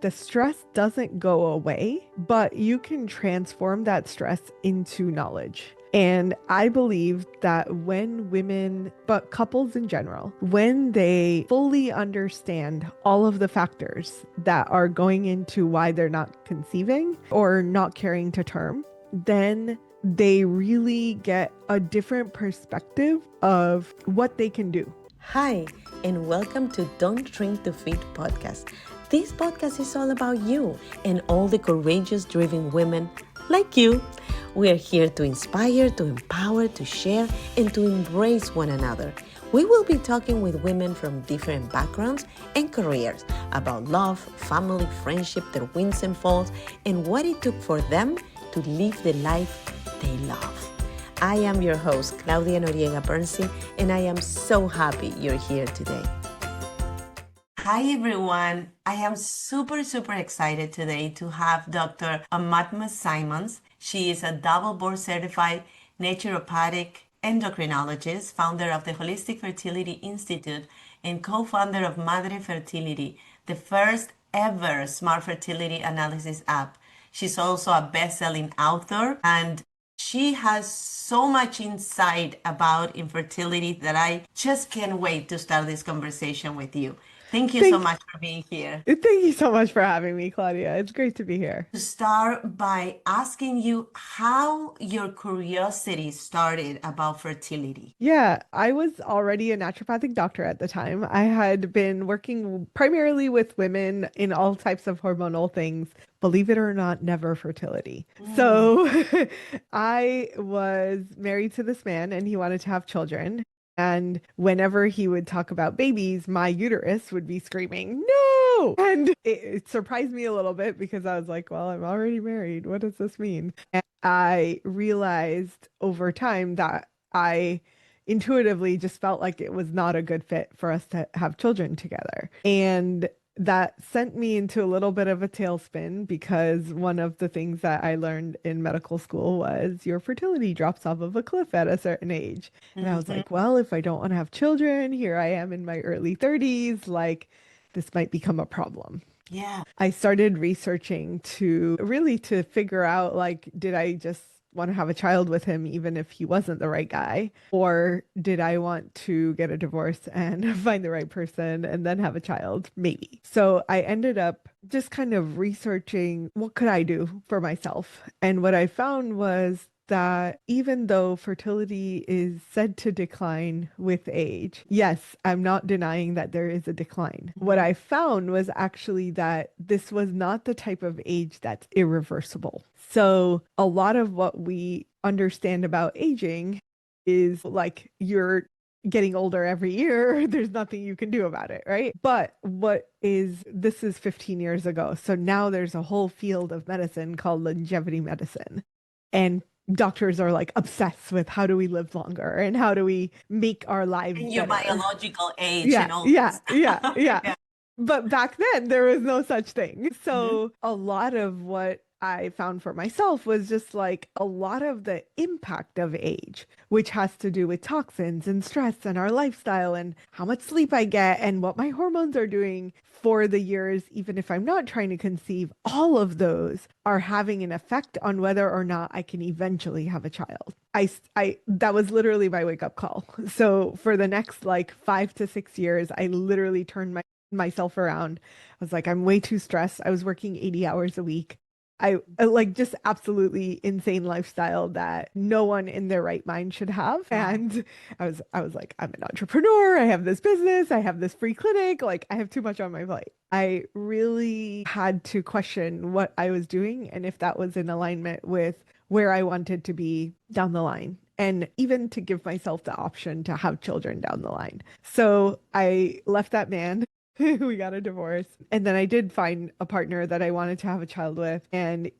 The stress doesn't go away, but you can transform that stress into knowledge. And I believe that when women, but couples in general, when they fully understand all of the factors that are going into why they're not conceiving or not carrying to term, then they really get a different perspective of what they can do. Hi, and welcome to Don't Drink to Feed podcast. This podcast is all about you and all the courageous, driven women like you. We are here to inspire, to empower, to share, and to embrace one another. We will be talking with women from different backgrounds and careers about love, family, friendship, their wins and falls, and what it took for them to live the life they love. I am your host, Claudia Noriega-Bernstein, and I am so happy you're here today. Hi, everyone. I am super excited today to have Dr. Aumatma Simmons. She is a double board certified naturopathic endocrinologist, founder of the Holistic Fertility Institute, and co-founder of Madre Fertility, the first ever smart fertility analysis app. She's also a best-selling author, and she has so much insight about infertility that I just can't wait to start this conversation with you. Thank you so much for being here. Thank you so much for having me, Claudia. It's great to be here. To start by asking you how your curiosity started about fertility. Yeah, I was already a naturopathic doctor at the time. I had been working primarily with women in all types of hormonal things, believe it or not, never fertility. So I was married to this man and he wanted to have children. And whenever he would talk about babies, my uterus would be screaming, no! And it surprised me a little bit because I was like, well, I'm already married. What does this mean? And I realized over time that I intuitively just felt like it was not a good fit for us to have children together. And that sent me into a little bit of a tailspin because one of the things that I learned in medical school was your fertility drops off of a cliff at a certain age. And I was like, well, if I don't want to have children, here I am in my early 30s, like this might become a problem. Yeah. I started researching to figure out, like, did I just want to have a child with him even if he wasn't the right guy, or did I want to get a divorce and find the right person and then have a child? Maybe. So I ended up just kind of researching what could I do for myself, and what I found was that even though fertility is said to decline with age, yes, I'm not denying that there is a decline. What I found was actually that this was not the type of age that's irreversible. So a lot of what we understand about aging is like you're getting older every year. There's nothing you can do about it, right? But this is 15 years ago. So now there's a whole field of medicine called longevity medicine. And doctors are like obsessed with how do we live longer and how do we make our lives And your better. biological age Yeah, and all yeah, this yeah, stuff. yeah. But back then there was no such thing. So a lot of what I found for myself was just like a lot of the impact of age, which has to do with toxins and stress and our lifestyle and how much sleep I get and what my hormones are doing for the years, even if I'm not trying to conceive. All of those are having an effect on whether or not I can eventually have a child. That was literally my wake up call. So for the next like 5 to 6 years, I literally turned myself around. I was like, I'm way too stressed. I was working 80 hours a week. I like just absolutely insane lifestyle that no one in their right mind should have. And I was like, I'm an entrepreneur. I have this business. I have this free clinic. Like I have too much on my plate. I really had to question what I was doing and if that was in alignment with where I wanted to be down the line, and even to give myself the option to have children down the line. So I left that man. We got a divorce. And then I did find a partner that I wanted to have a child with. And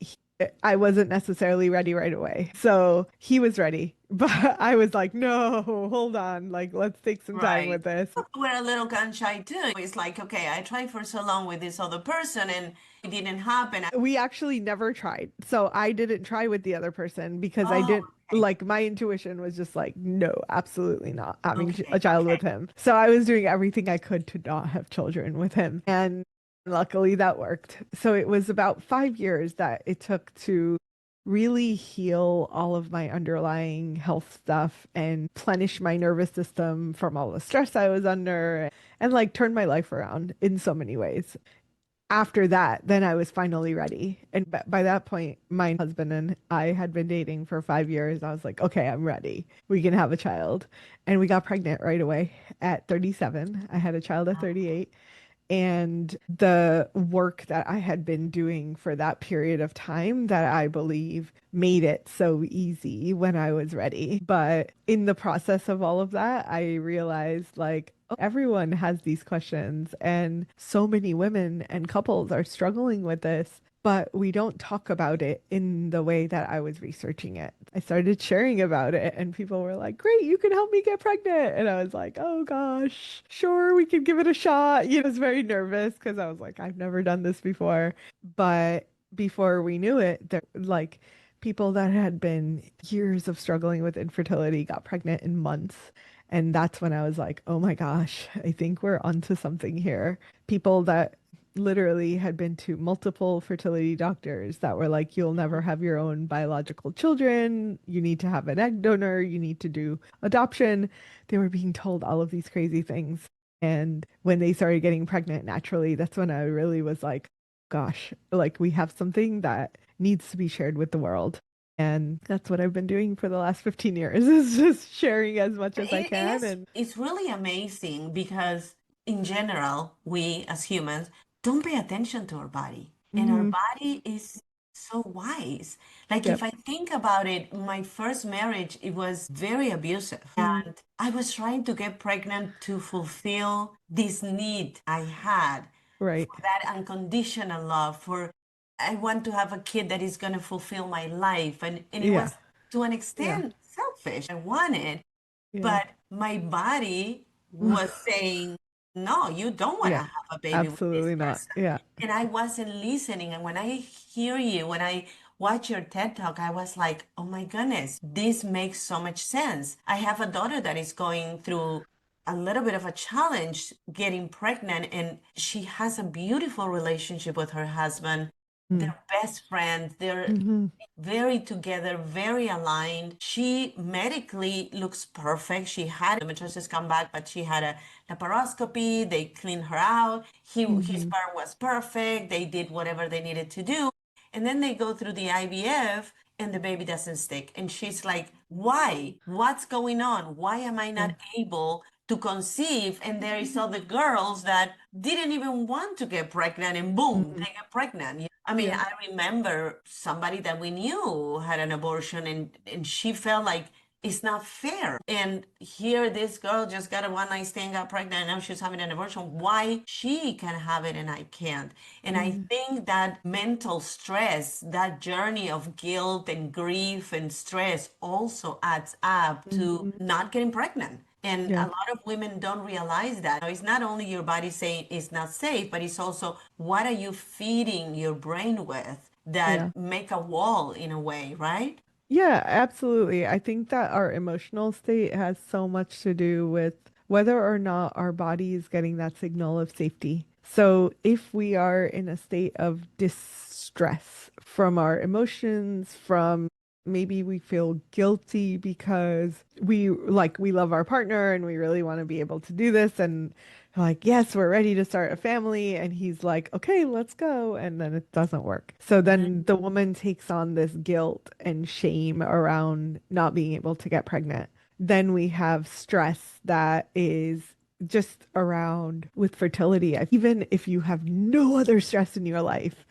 I wasn't necessarily ready right away. So he was ready. But I was like, no, hold on. Like, let's take some time with this. We're a little gun shy too. It's like, okay, I tried for so long with this other person and it didn't happen. We actually never tried. So I didn't try with the other person because I didn't like, my intuition was just like, no, absolutely not having a child with him. So I was doing everything I could to not have children with him. And Luckily, that worked. So it was about 5 years that it took to really heal all of my underlying health stuff and replenish my nervous system from all the stress I was under and like turn my life around in so many ways. After that, then I was finally ready. And by that point, my husband and I had been dating for 5 years. I was like, okay, I'm ready. We can have a child. And we got pregnant right away at 37. I had a child at 38. And the work that I had been doing for that period of time that I believe made it so easy when I was ready. But in the process of all of that, I realized like, oh, everyone has these questions, and so many women and couples are struggling with this, but we don't talk about it in the way that I was researching it. I started sharing about it, and people were like, great, you can help me get pregnant. And I was like, oh gosh, sure, we can give it a shot. I was very nervous because I was like, I've never done this before. But before we knew it, there like people that had been years of struggling with infertility got pregnant in months. And that's when I was like, oh my gosh, I think we're onto something here. People that literally had been to multiple fertility doctors that were like, you'll never have your own biological children. You need to have an egg donor. You need to do adoption. They were being told all of these crazy things. And when they started getting pregnant naturally, that's when I really was like, gosh, like we have something that needs to be shared with the world. And that's what I've been doing for the last 15 years is just sharing as much as I It can. is, And it's really amazing because in general, we as humans don't pay attention to our body. And our mhm, body is so wise. Like if yep. I think about it, my first marriage, it was very abusive. Mm, And I was trying to get pregnant to fulfill this need I had right. for that unconditional love, for I want to have a kid that is going to fulfill my life. And it Yeah. was to an Yeah. extent selfish. I wanted, Yeah. but my body was saying, no, you don't want to Yeah. have a baby with this Absolutely not. person. Yeah. And I wasn't listening. And when I hear you, when I watch your TED Talk, I was like, oh my goodness, this makes so much sense. I have a daughter that is going through a little bit of a challenge getting pregnant, and she has a beautiful relationship with her husband. Mm. They're best friends. They're Hmm. very together, very aligned. She medically looks perfect. She had endometriosis come back, but she had a laparoscopy. They cleaned her out. His Hmm. sperm was perfect. They did whatever they needed to do. And then they go through the IVF and the baby doesn't stick. And she's like, why? What's going on? Why am I Yeah. not able to conceive? And there is other girls that didn't even want to get pregnant and boom, Hmm. they get pregnant. I mean, Yeah. I remember somebody that we knew had an abortion, and she felt like it's not fair. And here this girl just got a one night stand, got pregnant, and now she's having an abortion. Why she can have it and I can't? And I Hmm. think that mental stress, that journey of guilt and grief and stress also adds up to Hmm. not getting pregnant. And a Yeah. lot of women don't realize that. It's not only your body saying it's not safe, but it's also what are you feeding your brain with that Yeah. make a wall in a way, right? Yeah, absolutely. I think that our emotional state has so much to do with whether or not our body is getting that signal of safety. So, if we are in a state of distress from our emotions, from maybe we feel guilty because we love our partner and we really want to be able to do this, and like, yes, we're ready to start a family. And he's like, okay, let's go. And then it doesn't work. So then the woman takes on this guilt and shame around not being able to get pregnant. Then we have stress that is just around with fertility. Even if you have no other stress in your life.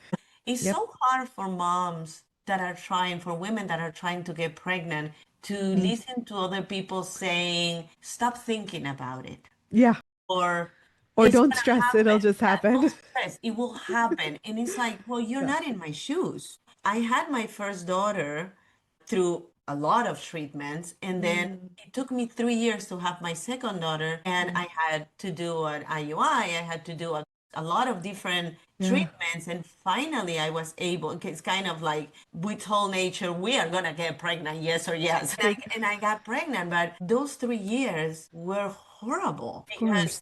It's Yep. so hard for moms that are trying, for women that are trying to get pregnant, to Mm. listen to other people saying, stop thinking about it. Yeah. Or Or it's don't gonna stress, it'll happen. just Yeah, happen. don't stress. It will happen. And it's like, well, you're Yeah. not in my shoes. I had my first daughter through a lot of treatments, and then Mm. it took me 3 years to have my second daughter, and Mm. I had to do an IUI. I had to do a lot of different Yeah. treatments, and finally I was able. It's kind of like we told nature we are gonna get pregnant, yes or yes. And I got pregnant, but those 3 years were horrible Of because course.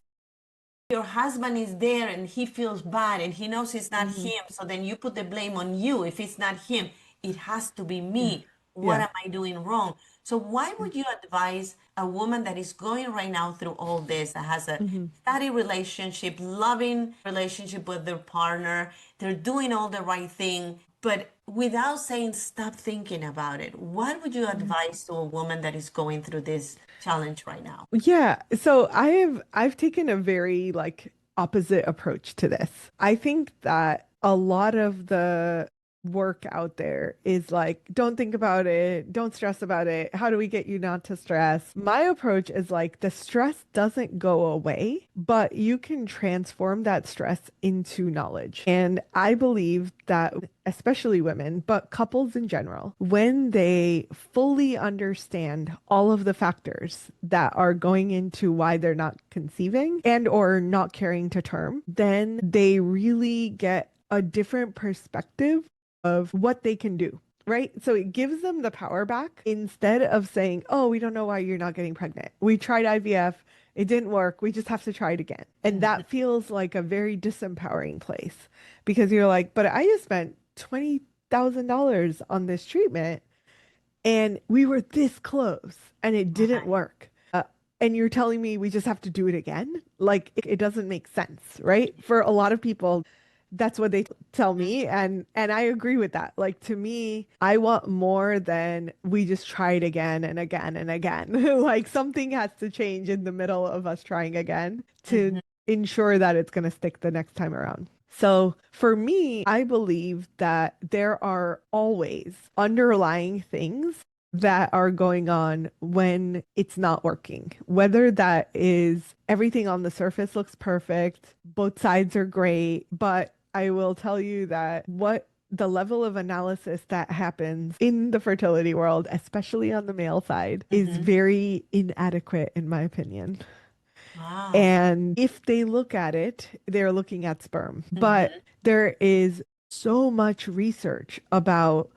your husband is there and he feels bad and he knows it's not Hmm. him. So then you put the blame on you. If it's not him, it has to be Yeah. me. What Yeah. am I doing wrong? So why would you advise a woman that is going right now through all this, that has a Hmm. steady relationship, loving relationship with their partner, they're doing all the right thing, but without saying stop thinking about it? What would you advise to a woman that is going through this challenge right now? Yeah, so I've taken a very like opposite approach to this. I think that a lot of the work out there is like, don't think about it, don't stress about it. How do we get you not to stress? My approach is like the stress doesn't go away, but you can transform that stress into knowledge. And I believe that especially women, but couples in general, when they fully understand all of the factors that are going into why they're not conceiving and or not carrying to term, then they really get a different perspective of what they can do. Right. So it gives them the power back instead of saying, oh, we don't know why you're not getting pregnant. We tried IVF. It didn't work. We just have to try it again. And Mhm. that feels like a very disempowering place because you're like, but I just spent $20,000 on this treatment and we were this close and it didn't Right. work. And you're telling me we just have to do it again? Like it doesn't make sense, right? For a lot of people, that's what they tell me and I agree with that. Like to me, I want more than we just try it again and again and again. Like something has to change in the middle of us trying again to Mhm. ensure that it's going to stick the next time around. So for me, I believe that there are always underlying things that are going on when it's not working. Whether that is everything on the surface looks perfect, both sides are great, but I will tell you that what the level of analysis that happens in the fertility world, especially on the male side, is Mhm. very inadequate, in my opinion. Wow. And if they look at it, they're looking at sperm. But Mhm. there is so much research about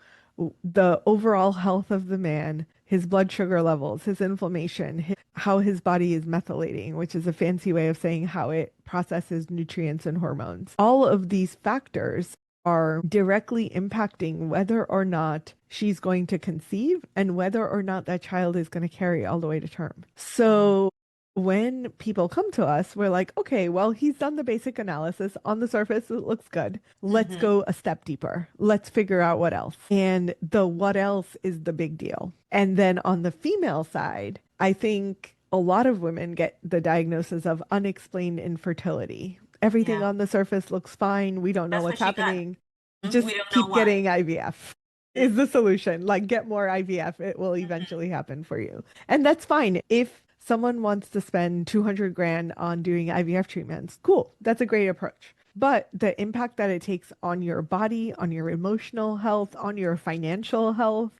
the overall health of the man, his blood sugar levels, his inflammation, how his body is methylating, which is a fancy way of saying how it processes nutrients and hormones. All of these factors are directly impacting whether or not she's going to conceive and whether or not that child is going to carry all the way to term. Wow. So when people come to us, we're like, okay, well, he's done the basic analysis. On the surface, it looks good. Let's Mhm. go a step deeper. Let's figure out what else. And the what else is the big deal. And then on the female side, I think a lot of women get the diagnosis of unexplained infertility. Everything Yeah. on the surface looks fine. We don't know That's what what's she got. happening. Mhm. We Just don't know keep why. getting IVF is the solution. Like, get more IVF. It will eventually happen for you. And that's fine. If someone wants to spend 200 grand on doing IVF treatments, cool. That's a great approach. But the impact that it takes on your body, on your emotional health, on your financial health,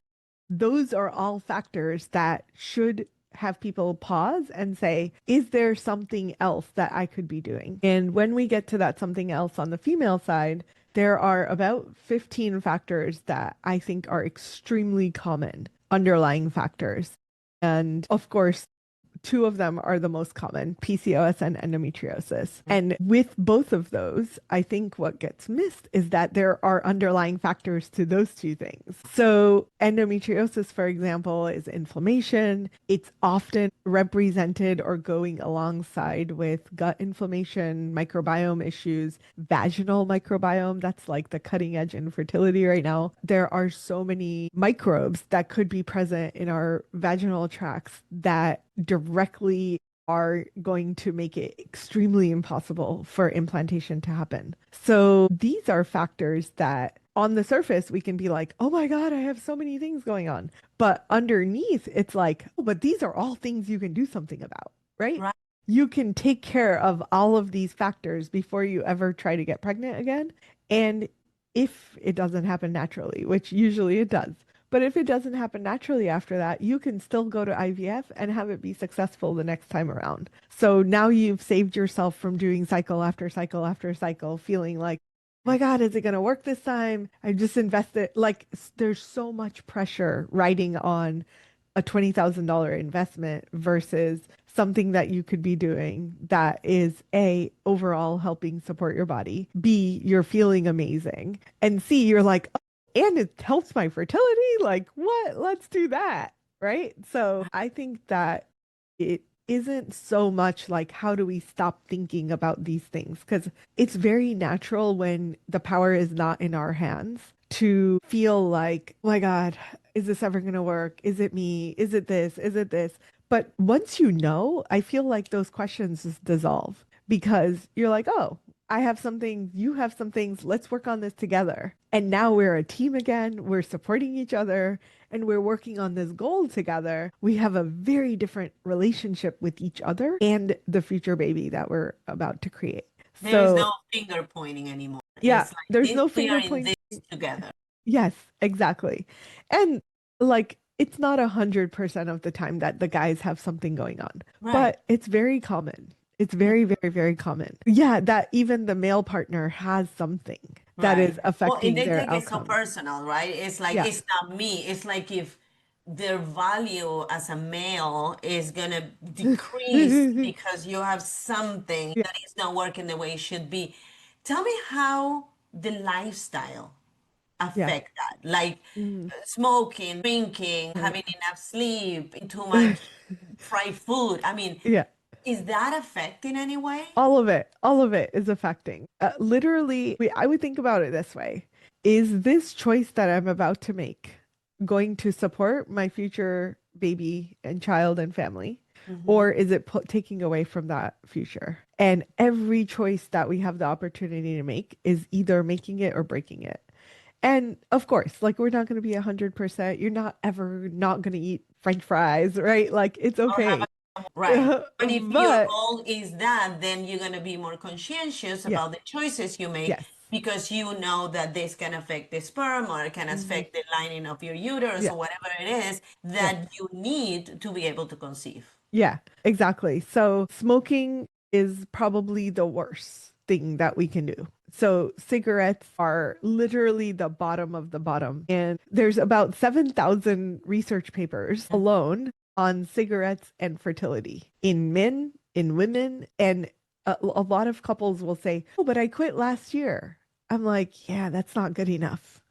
those are all factors that should have people pause and say, is there something else that I could be doing? And when we get to that something else on the female side, there are about 15 factors that I think are extremely common underlying factors. And of course, two of them are the most common, PCOS and endometriosis. And with both of those, I think what gets missed is that there are underlying factors to those two things. So, endometriosis, for example, is inflammation. It's often represented or going alongside with gut inflammation, microbiome issues, vaginal microbiome. That's like the cutting edge in fertility right now. There are so many microbes that could be present in our vaginal tracts that directly are going to make it extremely impossible for implantation to happen. So these are factors that on the surface we can be like, oh my God, I have so many things going on. But underneath, it's like, oh, but these are all things you can do something about, right? Right. You can take care of all of these factors before you ever try to get pregnant again. And if it doesn't happen naturally, which usually it does, but if it doesn't happen naturally after that, you can still go to IVF and have it be successful the next time around. So now you've saved yourself from doing cycle after cycle after cycle, feeling like, oh my God, is it going to work this time? I just invested. Like, there's so much pressure riding on a $20,000 investment versus something that you could be doing that is A, overall helping support your body, B, you're feeling amazing, and C, you're like, oh, and it helps my fertility. Like, what? Let's do that. Right. So I think that it isn't so much like, how do we stop thinking about these things? Because it's very natural when the power is not in our hands to feel like, oh my God, is this ever going to work? Is it me? Is it this? Is it this? But once you know, I feel like those questions just dissolve because you're like, oh, I have some things, you have some things, let's work on this together. And now we're a team again, we're supporting each other, and we're working on this goal together. We have a very different relationship with each other and the future baby that we're about to create. There is no finger pointing anymore. Yeah, It's like there's this, no we are finger in pointing. this together. Yes, exactly. And like, it's not 100% of the time that the guys have something going on, Right. but it's very common. It's very, very, very common. Yeah, that even the male partner has something that Right. is Well, and affecting they their take it so outcome. personal, right? It's like, Yeah. it's not me. It's like if their value as a male is gonna decrease because you have something Yeah. that is not working the way it should be. Tell me how the lifestyle Yeah. affect that, like Mm. smoking, drinking, having enough sleep, eating too much fried food. I mean, Yeah. is that affecting any way? All of it is affecting. Literally, I would think about it this way. Is this choice that I'm about to make going to support my future baby and child and family? Hmm. Or is it taking away from that future? And every choice that we have the opportunity to make is either making it or breaking it. And of course, like, we're not going to be 100%. You're not ever not going to eat French fries, right? Like, it's Or have okay. right. But if your But goal is that, then you're going to be more conscientious yeah, about the choices you make yes. because you know that this can affect the sperm or it can Mhm. affect the lining of your uterus Yeah. or whatever it is Yes. that you need to be able to conceive. Yeah, exactly. So smoking is probably the worst thing that we can do. So cigarettes are literally the bottom of the bottom. And there's about 7,000 research papers alone on cigarettes and fertility in men, in women, and a lot of couples will say, "Oh, but I quit last year." I'm like, "Yeah, that's not good enough.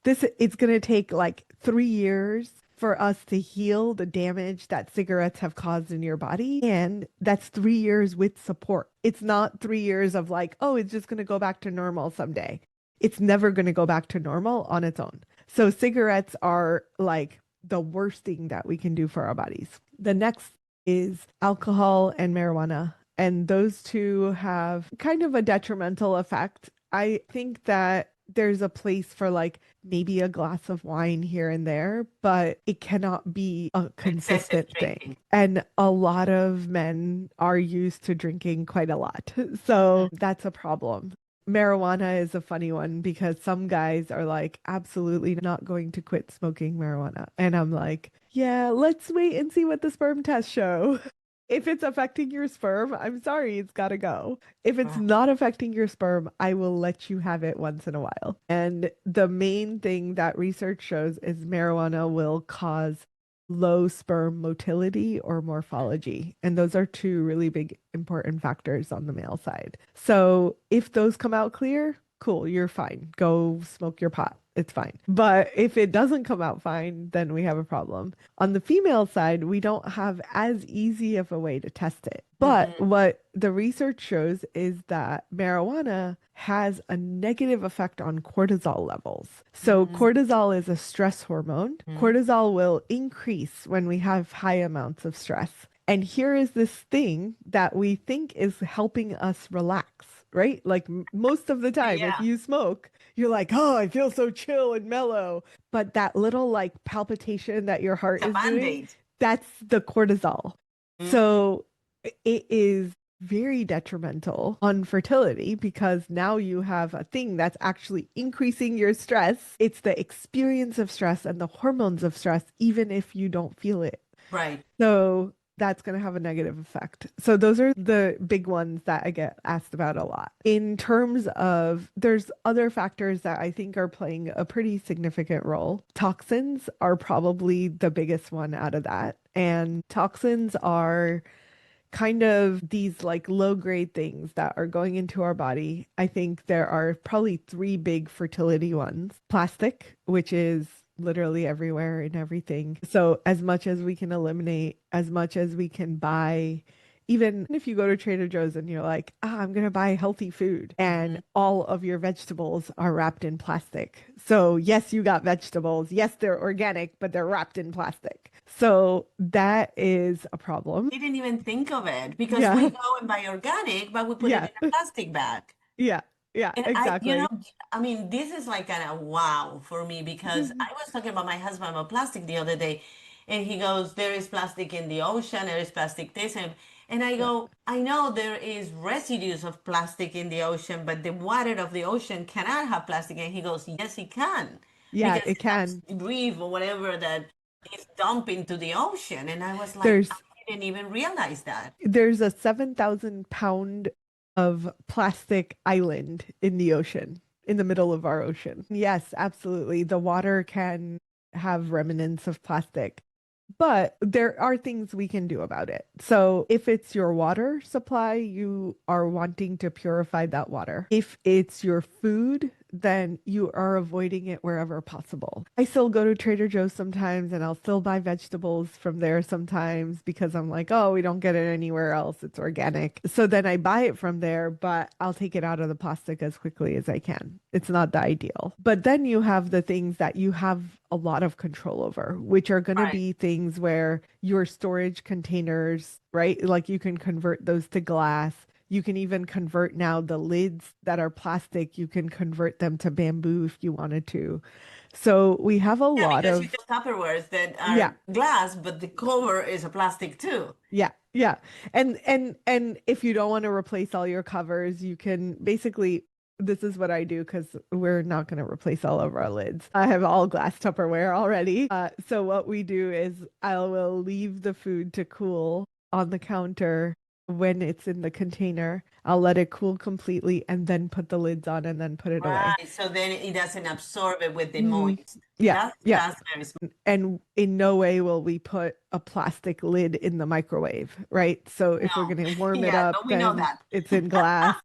It's going to take like 3 years for us to heal the damage that cigarettes have caused in your body. And that's 3 years with support. It's not 3 years of like, oh, it's just going to go back to normal someday. It's never going to go back to normal on its own. So cigarettes are like the worst thing that we can do for our bodies. The next is alcohol and marijuana. And those two have kind of a detrimental effect. I think that there's a place for like maybe a glass of wine here and there, but it cannot be a Excessive consistent thing. drinking. And a lot of men are used to drinking quite a lot. So that's a problem. Marijuana is a funny one because some guys are like, absolutely not going to quit smoking marijuana. And I'm like, yeah, let's wait and see what the sperm tests show. If it's affecting your sperm, I'm sorry, it's got to go. If it's Right. not affecting your sperm, I will let you have it once in a while. And the main thing that research shows is marijuana will cause low sperm motility or morphology. And those are two really big important factors on the male side. So if those come out clear, cool, you're fine. Go smoke your pot. It's fine. But if it doesn't come out fine, then we have a problem. On the female side, we don't have as easy of a way to test it. But Mhm. what the research shows is that marijuana has a negative effect on cortisol levels. So, Mhm. cortisol is a stress hormone. Cortisol will increase when we have high amounts of stress. And here is this thing that we think is helping us relax, right? Like most of the time, if Yeah. you smoke, you're like, oh, I feel so chill and mellow. But that little like palpitation that your heart It's a is doing, band-aid. that's the cortisol. So it is very detrimental on fertility because now you have a thing that's actually increasing your stress. It's the experience of stress and the hormones of stress, even if you don't feel it. Right. So that's going to have a negative effect. So those are the big ones that I get asked about a lot. In terms of, there's other factors that I think are playing a pretty significant role. Toxins are probably the biggest one out of that. And toxins are kind of these like low grade things that are going into our body. I think there are probably three big fertility ones. Plastic, which is literally everywhere in everything. So as much as we can eliminate, as much as we can buy, even if you go to Trader Joe's and you're like, I'm going to buy healthy food, and all of your vegetables are wrapped in plastic. So yes, you got vegetables. Yes, they're organic, but they're wrapped in plastic. So that is a problem. Didn't even think of it because we Yeah. go and buy organic, but we put it Yeah. in a plastic bag. Yeah. Yeah. And Exactly. I mean, this is like kind of wow for me because I was talking about my husband about plastic the other day, and he goes, "There is plastic in the ocean, there is plastic this," and I Yeah. go, "I know there is residues of plastic in the ocean, but the water of the ocean cannot have plastic." And he goes, "Yes, it can, Yeah, because it it has can. debris or whatever that is dumped into the ocean." And I was like, I There's didn't even realize that. there's a 7,000 pound of plastic island in the ocean, in the middle of our ocean. Yes, absolutely. The water can have remnants of plastic, but there are things we can do about it. So if it's your water supply, you are wanting to purify that water. If it's your food, then you are avoiding it wherever possible. I still go to Trader Joe's sometimes and I'll still buy vegetables from there sometimes because I'm like, oh, we don't get it anywhere else. It's organic. So then I buy it from there, but I'll take it out of the plastic as quickly as I can. It's not the ideal. But then you have the things that you have a lot of control over, which are going to Right. be things where your storage containers, right? Like you can convert those to glass. You can even convert now the lids that are plastic, you can convert them to bamboo if you wanted to. So we have a Yeah, lot because you of, have Tupperwares that yeah, are glass, but the cover is a plastic too. yeah, yeah. And if you don't want to replace all your covers, you can basically, this is what I do because we're not going to replace all of our lids. I have all glass Tupperware already. So what we do is I will leave the food to cool on the counter when it's in the container. I'll let it cool completely and then put the lids on and then put it away. Right. So then it doesn't absorb it with the Mhm. moist. Yeah, That's yeah. that's very smart. And in no way will we put a plastic lid in the microwave, right? So if we're No. going to warm it Yeah, up, but we know then that. it's in glass.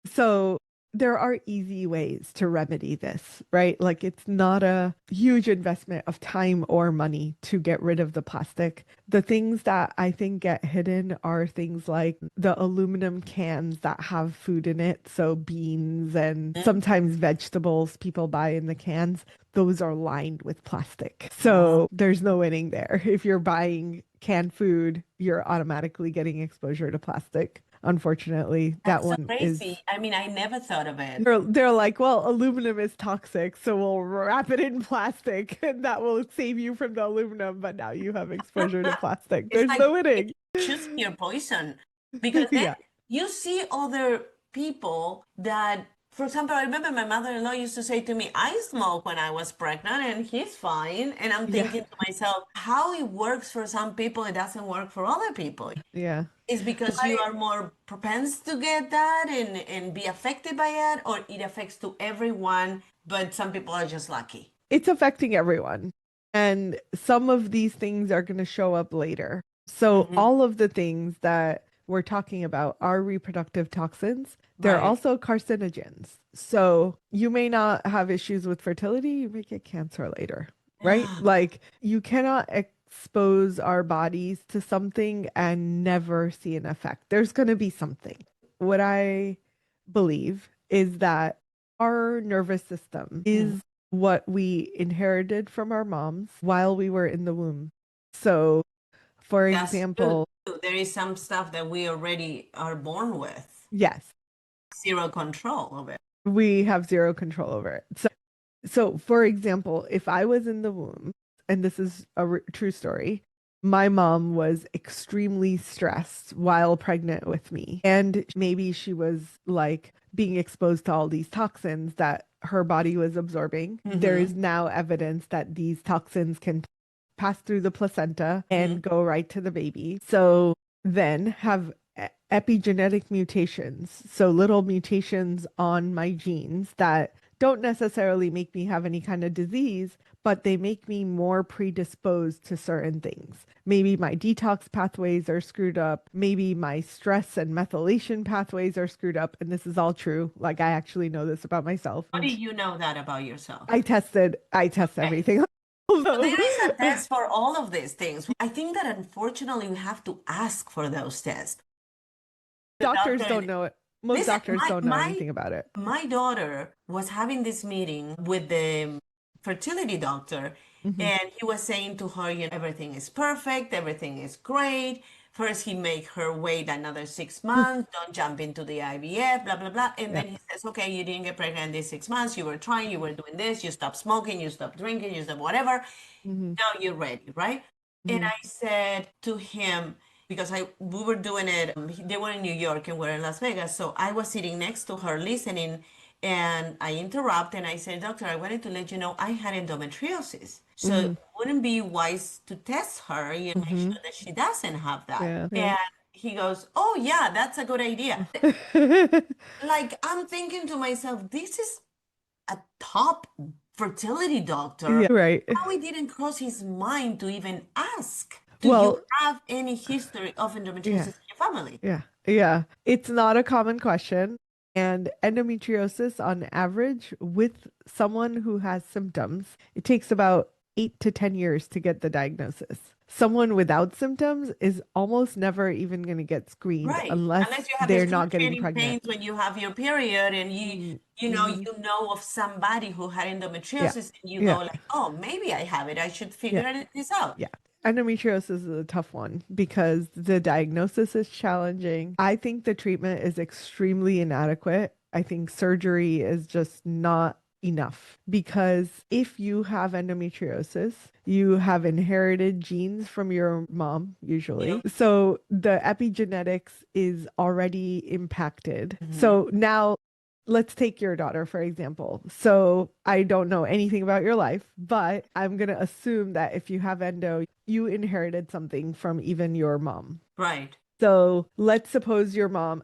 So there are easy ways to remedy this, right? Like it's not a huge investment of time or money to get rid of the plastic. The things that I think get hidden are things like the aluminum cans that have food in it. So beans and Mhm. sometimes vegetables people buy in the cans, those are lined with plastic. Oh, So there's no winning there. If you're buying canned food, you're automatically getting exposure to plastic. Unfortunately, that that's so one is, crazy. I mean, I never thought of it. they're like, well, aluminum is toxic, so we'll wrap it in plastic and that will save you from the aluminum, but now you have exposure to plastic. It's There's like no winning. choosing your poison because then Yeah. you see other people that, for example, I remember my mother-in-law used to say to me, "I smoked when I was pregnant and he's fine." And I'm Yeah. thinking to myself, how it works for some people, it doesn't work for other people. Yeah. Is because you are more propense to get that and be affected by it, or it affects to everyone, but some people are just lucky. It's affecting everyone. And some of these things are going to show up later. So, Hmm. all of the things that we're talking about are reproductive toxins. They're Right. also carcinogens. So, you may not have issues with fertility, you may get cancer later, right? Like, you cannot expose our bodies to something and never see an effect. There's going to be something. What I believe is that our nervous system Mhm. is what we inherited from our moms while we were in the womb. So, for That's true. example, There is some stuff that we already are born with, yes, zero control of it. we have zero control over it. So for example, if I was in the womb, and this is a true story, my mom was extremely stressed while pregnant with me. And maybe she was like being exposed to all these toxins that her body was absorbing. There is Hmm. now evidence that these toxins can pass through the placenta and go right to the baby. So then have epigenetic mutations. So little mutations on my genes that don't necessarily make me have any kind of disease, but they make me more predisposed to certain things. Maybe my detox pathways are screwed up. Maybe my stress and methylation pathways are screwed up. And this is all true. Like I actually know this about myself. How do you know that about yourself? I test everything. So there is a test for all of these things. I think that unfortunately we have to ask for those tests. Doctors don't know it. Most doctors don't know anything about it. My daughter was having this meeting with the fertility doctor, and he was saying to her, everything is perfect, everything is great. First, he made her wait another 6 months, don't jump into the IVF, blah, blah, blah. And then he says, okay, you didn't get pregnant these 6 months, you were trying, you were doing this, you stopped smoking, you stopped drinking, you stopped whatever. Now you're ready, right? And I said to him, because we were doing it, they were in New York and we're in Las Vegas. So I was sitting next to her listening, and I interrupt and I said, doctor, I wanted to let you know I had endometriosis. So it wouldn't be wise to test her, make sure that she doesn't have that. And he goes, oh yeah, that's a good idea. Like I'm thinking to myself, this is a top fertility doctor. Right. How it didn't cross his mind to even ask. Do you have any history of endometriosis in your family? Yeah. It's not a common question. And endometriosis, on average, with someone who has symptoms, it takes about 8 to 10 years to get the diagnosis. Someone without symptoms is almost never even going to get screened unless you have they're not getting pregnant. Pains when you have your period, and you know of somebody who had endometriosis, and you go like, oh, maybe I have it. I should figure this out. Yeah. Endometriosis is a tough one because the diagnosis is challenging. I think the treatment is extremely inadequate. I think surgery is just not enough because if you have endometriosis, you have inherited genes from your mom, usually. So the epigenetics is already impacted. So now let's take your daughter, for example. So I don't know anything about your life, but I'm going to assume that if you have endo, you inherited something from even your mom. Right. So let's suppose your mom,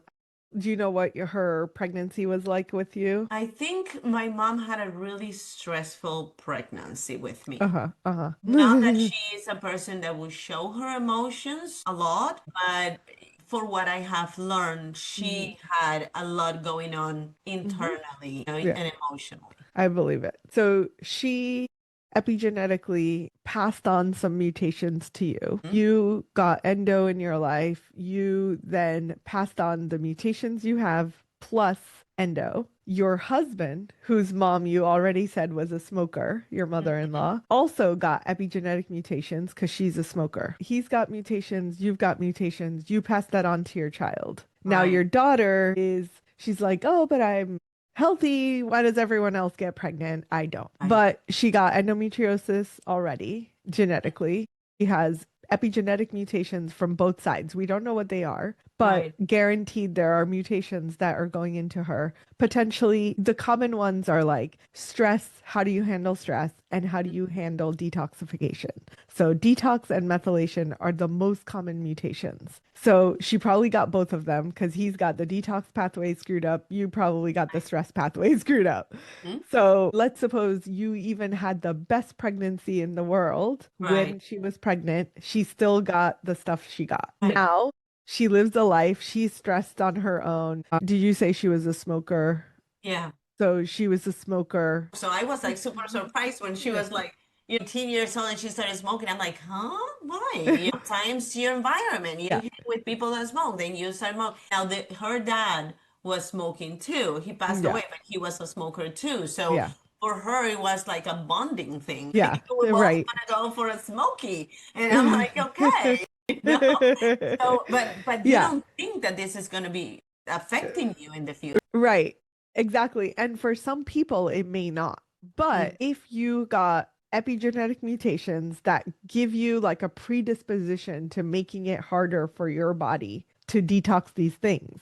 do you know what her pregnancy was like with you? I think my mom had a really stressful pregnancy with me. Not that she is a person that will show her emotions a lot, but for what I have learned, she had a lot going on internally and emotionally. I believe it. So she epigenetically passed on some mutations to you. You got endo in your life. You then passed on the mutations you have plus endo. Your husband, whose mom you already said was a smoker, your mother-in-law, also got epigenetic mutations because she's a smoker. He's got mutations, you've got mutations, you pass that on to your child. Now your daughter she's like, oh, but I'm healthy. Why does everyone else get pregnant? I don't. But she got endometriosis already genetically. She has epigenetic mutations from both sides. We don't know what they are, but guaranteed there are mutations that are going into her. Potentially, the common ones are like stress. How do you handle stress? And how do you handle detoxification? So detox and methylation are the most common mutations. So she probably got both of them because he's got the detox pathway screwed up. You probably got the stress pathway screwed up. So let's suppose you even had the best pregnancy in the world. When she was pregnant, she still got the stuff she got. Now she lives a life. She's stressed on her own. Did you say she was a smoker? Yeah. So she was a smoker. So I was like super surprised when she was like 18 years old and she started smoking. I'm like, huh? Why? Sometimes your environment, you hang with people that smoke, then you start smoking. Now her dad was smoking too. He passed away, but he was a smoker too. So for her, it was like a bonding thing. Yeah, We both want to go for a smoky. And I'm like, okay. So, but you don't think that this is going to be affecting you in the future. Right. Exactly. And for some people, it may not. But if you got epigenetic mutations that give you like a predisposition to making it harder for your body to detox these things,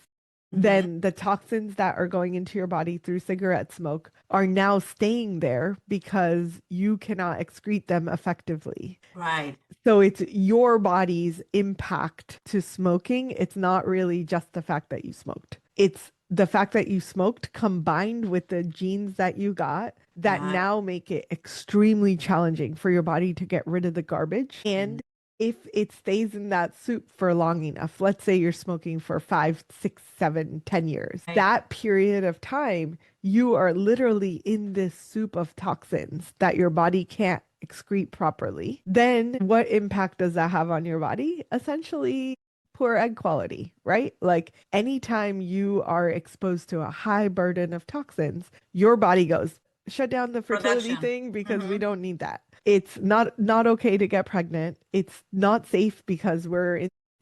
Mm-hmm. then the toxins that are going into your body through cigarette smoke are now staying there because you cannot excrete them effectively. Right. So it's your body's impact to smoking. It's not really just the fact that you smoked. It's the fact that you smoked combined with the genes that you got that Right. now make it extremely challenging for your body to get rid of the garbage. And if it stays in that soup for long enough, let's say you're smoking for 5, 6, 7, 10 years, Right. that period of time, you are literally in this soup of toxins that your body can't excrete properly. Then what impact does that have on your body? Essentially, poor egg quality, right? Like anytime you are exposed to a high burden of toxins, your body goes, shut down the fertility Production. thing because we Mm-hmm. don't need that. It's not okay to get pregnant. It's not safe because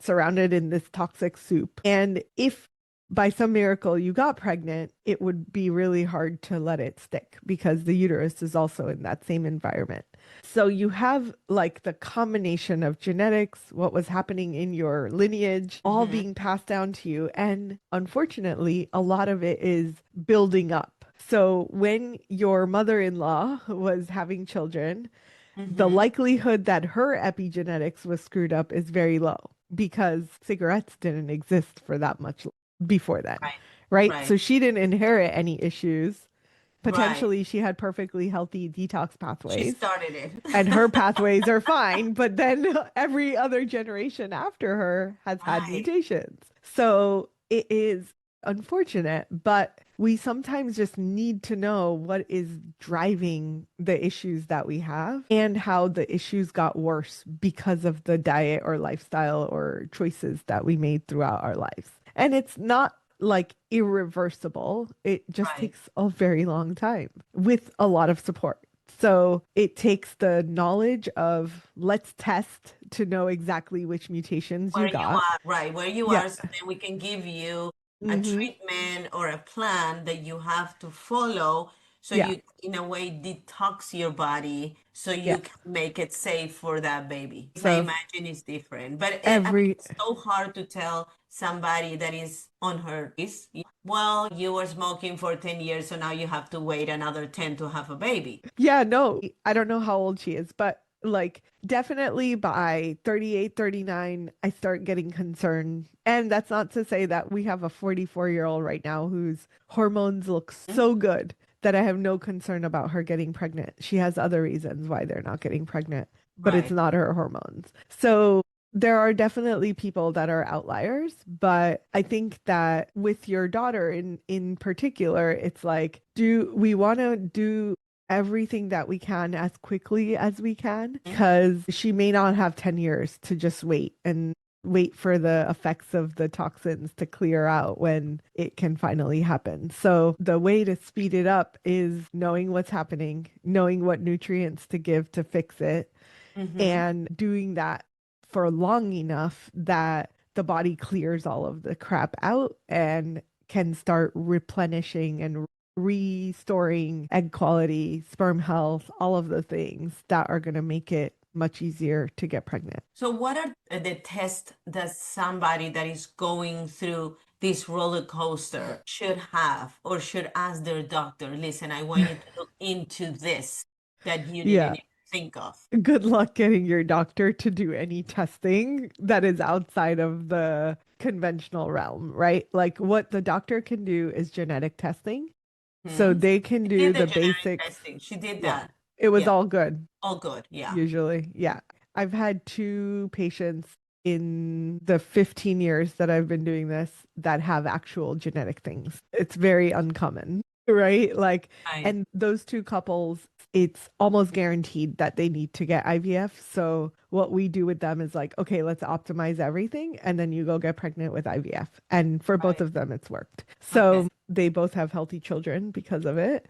surrounded in this toxic soup. And if by some miracle you got pregnant, it would be really hard to let it stick because the uterus is also in that same environment. So you have like the combination of genetics, what was happening in your lineage, all Mm-hmm. being passed down to you. And unfortunately, a lot of it is building up. So when your mother-in-law was having children, the Mm-hmm. likelihood that her epigenetics was screwed up is very low because cigarettes didn't exist for that much before then, Right. right? Right. So she didn't inherit any issues. Right. Potentially, she had perfectly healthy detox She pathways, started it. and her pathways are fine. But then every other generation after her has had Right. mutations. So it is unfortunate, but we sometimes just need to know what is driving the issues that we have and how the issues got worse because of the diet or lifestyle or choices that we made throughout our lives. And it's not like irreversible. It just Right. takes a very long time with a lot of support. So it takes the knowledge of let's test to know exactly which mutations you Where you got. are, right, where you Yeah. are, so then we can give you a Mm-hmm. treatment or a plan that you have to follow so Yeah. you, in a way, detox your body so Yeah. you can make it safe for that baby. I So imagine it's different, but I mean, every, it's so hard to tell somebody that is on her is, well, you were smoking for 10 years, so now you have to wait another 10 to have a baby. yeah, no, I don't know how old she is, but like definitely by 38, 39, I start getting concerned. And that's not to say that we have a 44-year-old right now whose hormones look Hmm? so good that I have no concern about her getting pregnant. She has other reasons why they're not getting pregnant, but it's Right. not her hormones. So there are definitely people that are outliers, but I think that with your daughter in particular, it's like, do we want to do everything that we can as quickly as we can Mhm. because she may not have 10 years to just wait for the effects of the toxins to clear out when it can finally happen. So the way to speed it up is knowing what's happening, knowing what nutrients to give to fix it, Mm-hmm. and doing that for long enough that the body clears all of the crap out and can start replenishing and restoring egg quality, sperm health, all of the things that are going to make it much easier to get pregnant. So, what are the tests that somebody that is going through this roller coaster should have or should ask their doctor? Listen, I want you to look into this that you didn't Yeah. even think of. Good luck getting your doctor to do any testing that is outside of the conventional realm, right? Like what the doctor can do is genetic testing. So Hmm? they can She do did the the genetic basics. testing. She did Yeah. that. It was Yeah. all good, All good. Yeah. usually. Yeah. I've had two patients in the 15 years that I've been doing this that have actual genetic things. It's very uncommon, right? Like, Right. and those two couples, it's almost guaranteed that they need to get IVF. So what we do with them is like, okay, let's optimize everything and then you go get pregnant with IVF. And for both Right. of them, it's worked. Okay. So they both have healthy children because of it,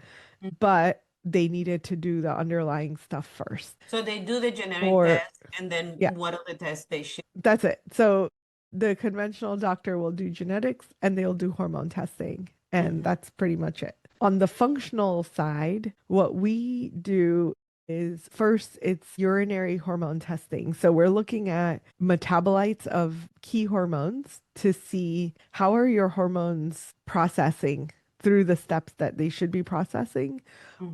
but they needed to do the underlying stuff first. So they do the genetic Or test, and then yeah, what are the tests they should? that's it. So the conventional doctor will do genetics and they'll do hormone testing, and Mhm. that's pretty much it. On the functional side, what we do is first, it's urinary hormone testing. So we're looking at metabolites of key hormones to see how are your hormones processing through the steps that they should be processing,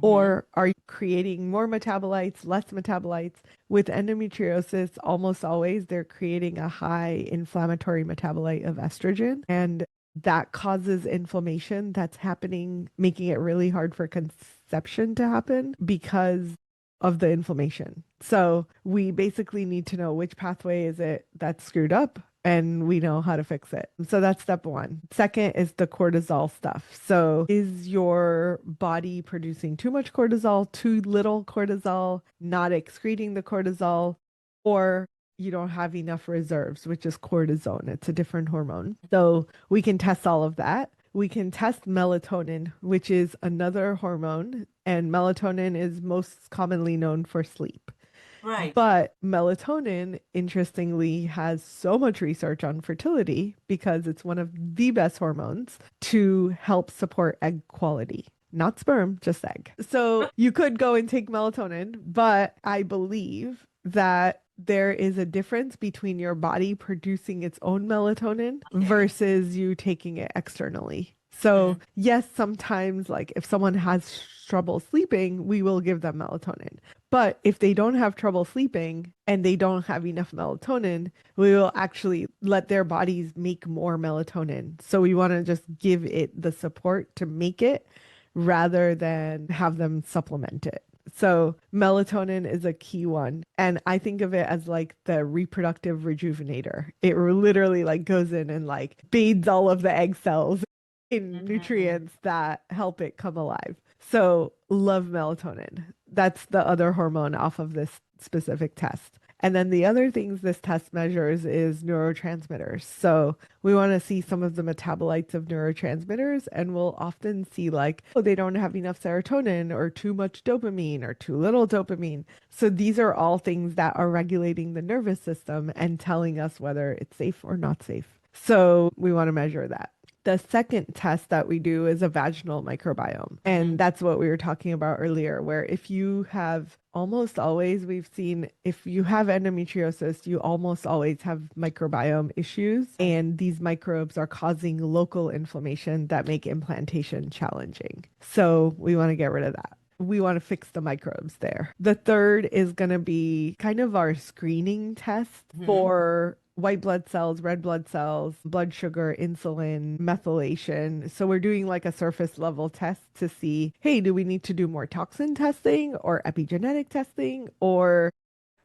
or are you creating more metabolites, less metabolites? With endometriosis, almost always they're creating a high inflammatory metabolite of estrogen, and that causes inflammation that's happening, making it really hard for conception to happen because of the inflammation. So we basically need to know which pathway is it that's screwed up, and we know how to fix it. So that's step one. Second is the cortisol stuff. So is your body producing too much cortisol, too little cortisol, not excreting the cortisol, or you don't have enough reserves, which is cortisone. It's a different hormone. So we can test all of that. We can test melatonin, which is another hormone, and melatonin is most commonly known for sleep. Right. But melatonin, interestingly, has so much research on fertility because it's one of the best hormones to help support egg quality. Not sperm, just egg. So you could go and take melatonin, but I believe that there is a difference between your body producing its own melatonin versus you taking it externally. So yes, sometimes like if someone has trouble sleeping, we will give them melatonin. But if they don't have trouble sleeping and they don't have enough melatonin, we will actually let their bodies make more melatonin. So we want to just give it the support to make it rather than have them supplement it. So melatonin is a key one. And I think of it as like the reproductive rejuvenator. It literally like goes in and like bathes all of the egg cells in nutrients that help it come alive. So love melatonin. That's the other hormone off of this specific test. And then the other things this test measures is neurotransmitters. So we want to see some of the metabolites of neurotransmitters, and we'll often see like, oh, they don't have enough serotonin or too much dopamine or too little dopamine. So these are all things that are regulating the nervous system and telling us whether it's safe or not safe. So we want to measure that. The second test that we do is a vaginal microbiome. And that's what we were talking about earlier, where if you have almost always, we've seen if you have endometriosis, you almost always have microbiome issues. And these microbes are causing local inflammation that make implantation challenging. So we want to get rid of that. We want to fix the microbes there. The third is going to be kind of our screening test for white blood cells, red blood cells, blood sugar, insulin, methylation. So we're doing like a surface level test to see, hey, do we need to do more toxin testing or epigenetic testing or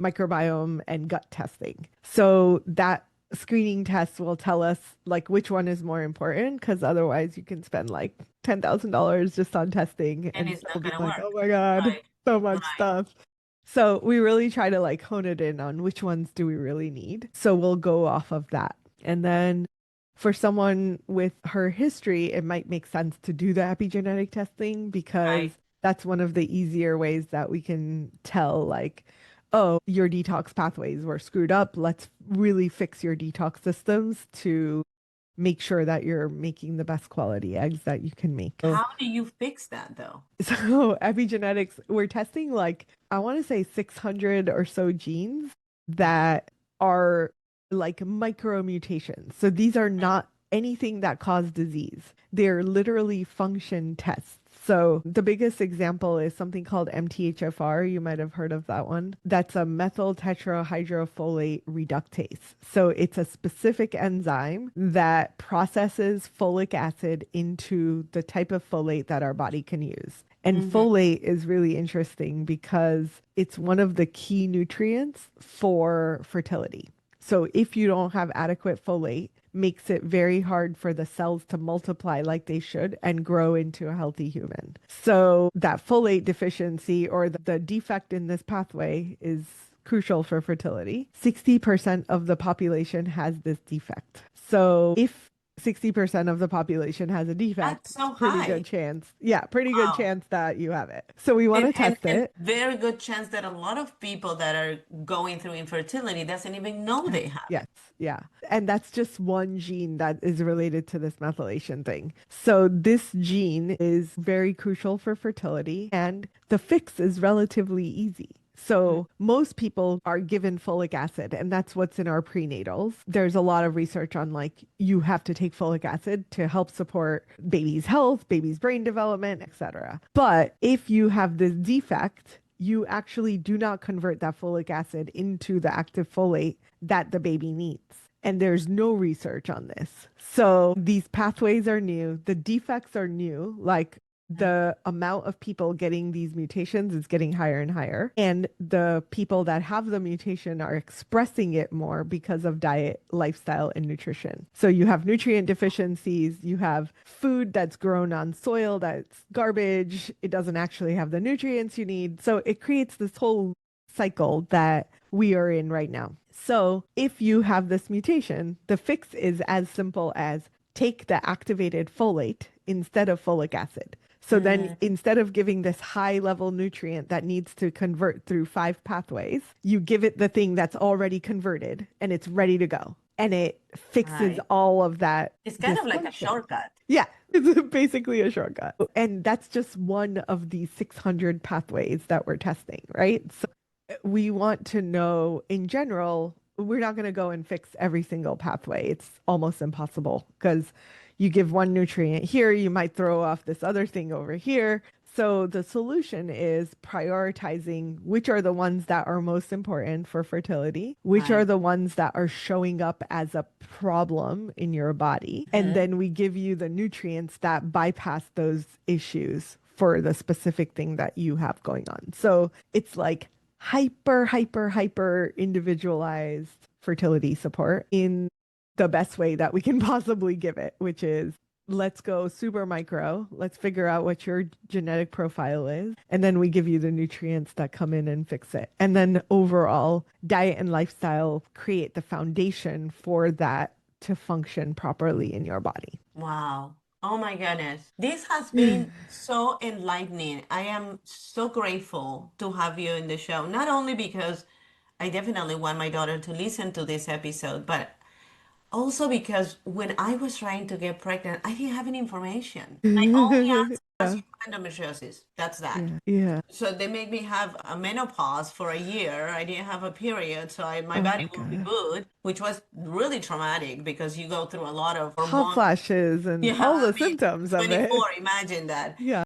microbiome and gut testing? So that screening test will tell us like which one is more important, because otherwise you can spend like $10,000 just on testing and it's still not be gonna like, work. oh my God, Right. so much Right. stuff. So we really try to like hone it in on which ones do we really need. So we'll go off of that. And then for someone with her history, it might make sense to do the epigenetic testing because that's one of the easier ways that we can tell like, oh, your detox pathways were screwed up. Let's really fix your detox systems to make sure that you're making the best quality eggs that you can make. How do you fix that though? So epigenetics, we're testing like, I want to say 600 or so genes that are like micro mutations. So these are not anything that cause disease. They're literally function tests. So the biggest example is something called MTHFR. You might have heard of that one. That's a methyl tetrahydrofolate reductase. So it's a specific enzyme that processes folic acid into the type of folate that our body can use. And folate is really interesting because it's one of the key nutrients for fertility. So if you don't have adequate folate, makes it very hard for the cells to multiply like they should and grow into a healthy human. So that folate deficiency or the defect in this pathway is crucial for fertility. 60% of the population has this defect. So if 60% of the population has a defect. That's so Pretty high. good chance. Yeah, pretty good Wow. chance that you have it. So we want to test And it. very good chance that a lot of people that are going through infertility doesn't even know they have Yes, it. yeah. And that's just one gene that is related to this methylation thing. So this gene is very crucial for fertility, and the fix is relatively easy. Mm. So most people are given folic acid, and that's what's in our prenatals. There's a lot of research on like you have to take folic acid to help support baby's health, baby's brain development, etc. But if you have this defect, you actually do not convert that folic acid into the active folate that the baby needs. And there's no research on this. So these pathways are new, the defects are new, like the amount of people getting these mutations is getting higher and higher. And the people that have the mutation are expressing it more because of diet, lifestyle, and nutrition. So you have nutrient deficiencies, you have food that's grown on soil that's garbage, it doesn't actually have the nutrients you need. So it creates this whole cycle that we are in right now. So if you have this mutation, the fix is as simple as take the activated folate instead of folic acid. So then Mm. instead of giving this high level nutrient that needs to convert through 5 pathways, you give it the thing that's already converted and it's ready to go. And it fixes Right. all of that It's kind of like a dysfunction. shortcut. Yeah, it's basically a shortcut. And that's just one of the 600 pathways that we're testing, right? So we want to know in general, we're not going to go and fix every single pathway. It's almost impossible because you give one nutrient here, you might throw off this other thing over here. So the solution is prioritizing which are the ones that are most important for fertility, which are Right. the ones that are showing up as a problem in your body. And Mhm. then we give you the nutrients that bypass those issues for the specific thing that you have going on. So it's like hyper individualized fertility support in the best way that we can possibly give it, which is let's go super micro. Let's figure out what your genetic profile is. And then we give you the nutrients that come in and fix it. And then overall, diet and lifestyle create the foundation for that to function properly in your body. Wow. Oh my goodness. This has been so enlightening. I am so grateful to have you in the show. Not only because I definitely want my daughter to listen to this episode, but also because when I was trying to get pregnant, I didn't have any information. My only answer was Yeah. you have endometriosis. That's that. Yeah. Yeah. So they made me have a menopause for a year. I didn't have a period, so my Oh body my would be God. good, which was really traumatic because you go through a lot of Hot hormone. flashes and Yeah, all I the mean, symptoms of it. 24, imagine that. Yeah.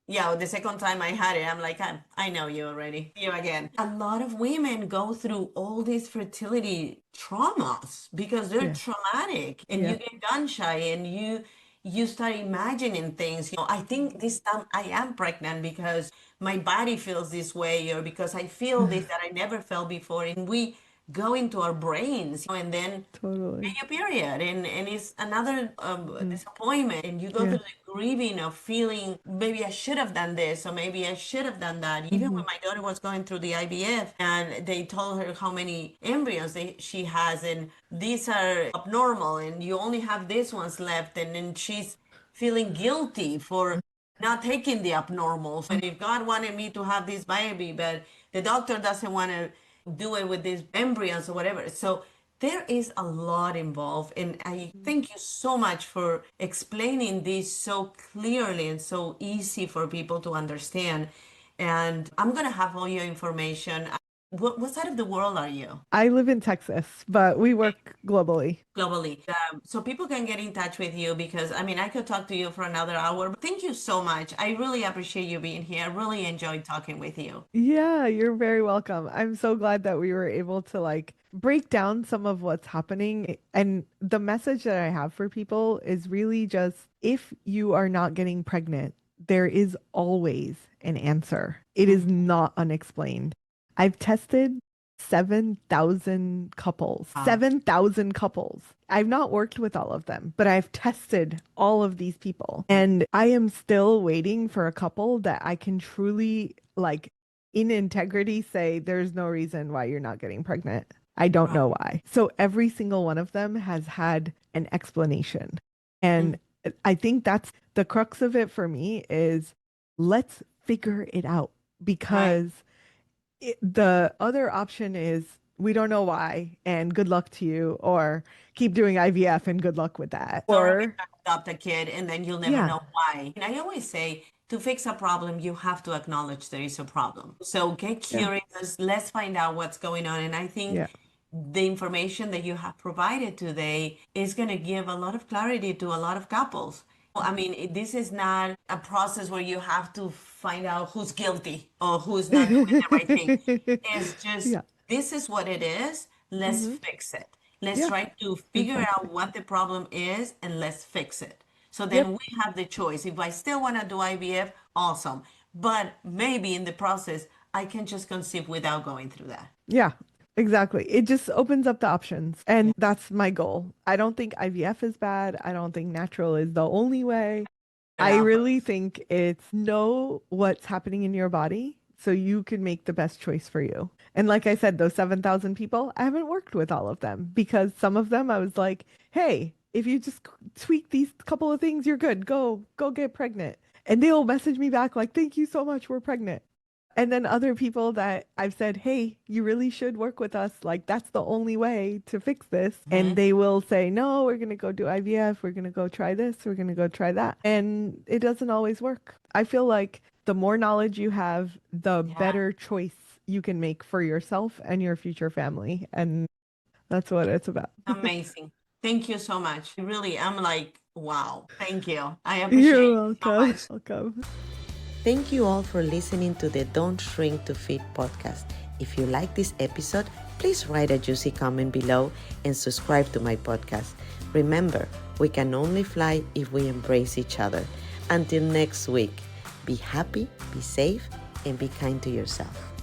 Yeah, the second time I had it, I'm like, I know you already. You again. A lot of women go through all these fertility traumas because they're Yeah. traumatic and you Yeah. get gun shy and you start imagining things. I think this time I am pregnant because my body feels this way or because I feel this that I never felt before. And we go into our brains, and then Totally. your period and it's another Mm. disappointment and you go Yeah. through the grieving of feeling maybe I should have done this or maybe I should have done that. Even Hmm. when my daughter was going through the IVF and they told her how many embryos she has and these are abnormal and you only have these ones left, and then she's feeling guilty for not taking the abnormals. And if God wanted me to have this baby, but the doctor doesn't want to do it with these embryos or whatever. So there is a lot involved. And I thank you so much for explaining this so clearly and so easy for people to understand. And I'm going to have all your information. What side of the world are you? I live in Texas, but we work globally. Globally. So people can get in touch with you because I mean, I could talk to you for another hour. But thank you so much. I really appreciate you being here. I really enjoyed talking with you. Yeah, you're very welcome. I'm so glad that we were able to like break down some of what's happening. And the message that I have for people is really just if you are not getting pregnant, there is always an answer. It is Mhm. not unexplained. I've tested 7,000 couples, Wow. 7,000 couples. I've not worked with all of them, but I've tested all of these people. And I am still waiting for a couple that I can truly, like, in integrity, say there's no reason why you're not getting pregnant. I don't know why. So every single one of them has had an explanation. And I think that's the crux of it for me is let's figure it out because the other option is we don't know why and good luck to you, or keep doing IVF and good luck with that. Or adopt a kid and then you'll never yeah, know why. And I always say to fix a problem, you have to acknowledge there is a problem. So get yeah, curious, let's find out what's going on. And I think yeah, the information that you have provided today is going to give a lot of clarity to a lot of couples. I mean, this is not a process where you have to find out who's guilty or who's not doing the right thing. It's just, yeah, this is what it is. Let's fix it. Let's yeah, try to figure exactly. out what the problem is and let's fix it. So then Yep. we have the choice. If I still want to do IVF, awesome. But maybe in the process, I can just conceive without going through that. Yeah, exactly. It just opens up the options. And that's my goal. I don't think IVF is bad. I don't think natural is the only way. At I all. really think it's know what's happening in your body so you can make the best choice for you. And like I said, those 7,000 people, I haven't worked with all of them because some of them I was like, hey, if you just tweak these couple of things, you're good. Go get pregnant. And they'll message me back like, thank you so much. We're pregnant. And then other people that I've said, hey, you really should work with us. Like, that's the only way to fix this. And they will say, no, we're going to go do IVF. We're going to go try this. We're going to go try that. And it doesn't always work. I feel like the more knowledge you have, the better choice you can make for yourself and your future family. And that's what it's about. Amazing. Thank you so much. Really, I'm like, wow. Thank you. I appreciate You're it so welcome. much. Welcome. Thank you all for listening to the Don't Shrink to Fit podcast. If you like this episode, please write a juicy comment below and subscribe to my podcast. Remember, we can only fly if we embrace each other. Until next week, be happy, be safe, and be kind to yourself.